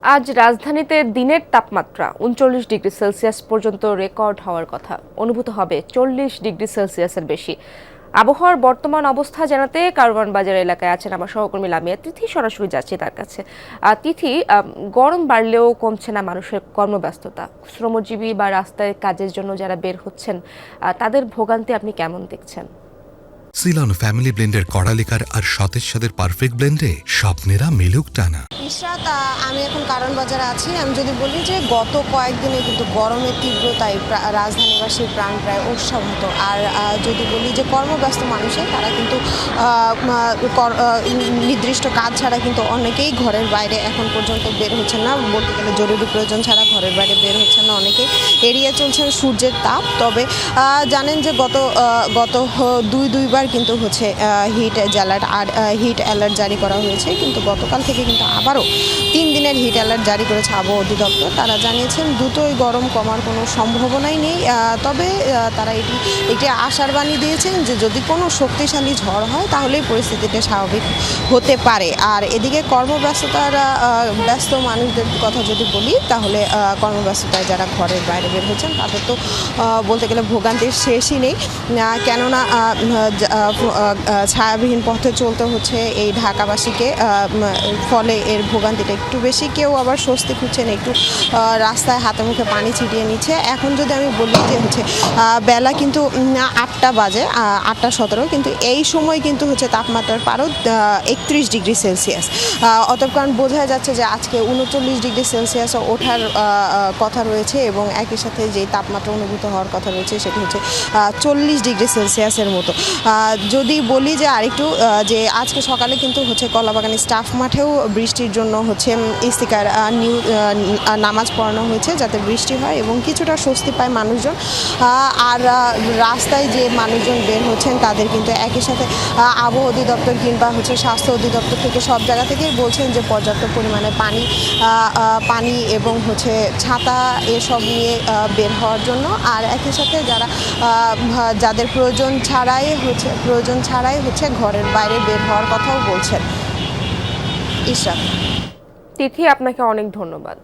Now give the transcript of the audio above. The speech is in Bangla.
আজ রাজধানীতে দিনের তাপমাত্রা ৩৯ ডিগ্রি সেলসিয়াস পর্যন্ত রেকর্ড হওয়ার কথা। অনুভূত হবে ৪০ ডিগ্রি সেলসিয়াসের বেশি। আবহাওয়ার বর্তমান অবস্থা জানাতে কারওয়ান বাজার এলাকায় আছেন আমার সহকর্মী লামিয়া তিথি। সরাসরি যাচ্ছি তার কাছে। তিথি, গরম বাড়লেও কমছে না মানুষের কর্মব্যস্ততা। শ্রমজীবী বা রাস্তায় কাজের জন্য যারা বের হচ্ছেন তাদের ভোগান্তি আপনি কেমন দেখছেন? সিলন ফ্যামিলি ব্লেন্ডের কড়ালিকার আর সতেজ সাদের পারফেক্ট ব্লেন্ডে স্বপ্নেরা মিলুক টানা। ইশরাত, আমি এখন কারণ বাজারে আছি। আমি যদি বলি যে গত কয়েকদিনে কিন্তু গরমের তীব্রতায় রাজধানীবাসীর প্রাণ প্রায় উৎসাহিত। আর যদি বলি যে কর্মব্যস্ত মানুষের তারা কিন্তু নির্দিষ্ট কাজ ছাড়া কিন্তু অনেকেই ঘরের বাইরে এখন পর্যন্ত বের হচ্ছেন না, বলতে গেলে জরুরি প্রয়োজন ছাড়া ঘরের বাইরে বের হচ্ছেন না। অনেকেই এড়িয়ে চলছেন সূর্যের তাপ। তবে জানেন যে গত দুইবার কিন্তু হচ্ছে হিট অ্যালার্ট জারি করা হয়েছে, কিন্তু গতকাল থেকে কিন্তু আবারও 3 দিনের হিট অ্যালার্ট জারি করেছে আবহাওয়া অধিদপ্তর। তারা জানিয়েছেন দ্রুতই গরম কমার কোনো সম্ভাবনাই নেই। তবে তারা এটি আশার বাণী দিয়েছেন যে যদি কোনো শক্তিশালী ঝড় হয় তাহলেই পরিস্থিতিটা স্বাভাবিক হতে পারে। আর এদিকে ব্যস্ত মানুষদের কথা যদি বলি, তাহলে কর্মব্যস্ততায় যারা ঘরের বাইরে বের হচ্ছেন তাদের তো বলতে গেলে ভোগান্তির শেষই নেই। কেননা ছায়াবিহীন পথে চলতে হচ্ছে এই ঢাকাবাসীকে, ফলে এর ভোগান্তিটা একটু বেশি। কেউ আবার স্বস্তি খুঁজছেন, একটু রাস্তায় হাতে মুখে পানি ছিটিয়ে নিচ্ছে। এখন যদি আমি বলি যে হচ্ছে বেলা কিন্তু 8টা বাজে, 8টা 17, কিন্তু এই সময় কিন্তু হচ্ছে তাপমাত্রার পারদ 31 ডিগ্রি সেলসিয়াস। অতএব কারণ বোঝা যাচ্ছে যে আজকে 39 ডিগ্রি সেলসিয়াস ওঠার কথা রয়েছে, এবং একই সাথে যেই তাপমাত্রা অনুভূত হওয়ার কথা রয়েছে সেটি হচ্ছে 40 ডিগ্রি সেলসিয়াসের মতো। যদি বলি যে আরেকটু যে আজকে সকালে কিন্তু হচ্ছে কলাবাগানের স্টাফ মাঠেও বৃষ্টির জন্য হচ্ছে ইস্তিকার নামাজ পড়ানো হয়েছে যাতে বৃষ্টি হয় এবং কিছুটা স্বস্তি পায় মানুষজন। আর রাস্তায় যে মানুষজন বের হচ্ছেন তাদের কিন্তু একই সাথে আবহাওয়া অধিদপ্তর কিংবা হচ্ছে স্বাস্থ্য অধিদপ্তর থেকে সব জায়গা থেকেই বলছেন যে পর্যাপ্ত পরিমাণে পানি এবং হচ্ছে ছাতা এসব নিয়ে বের হওয়ার জন্য। আর একই সাথে যাদের প্রয়োজন ছাড়াই হচ্ছে ঘরের বাইরে বের হওয়ার কথাও বলছেন। ইশরাত। তিথি, আপনাকে অনেক ধন্যবাদ।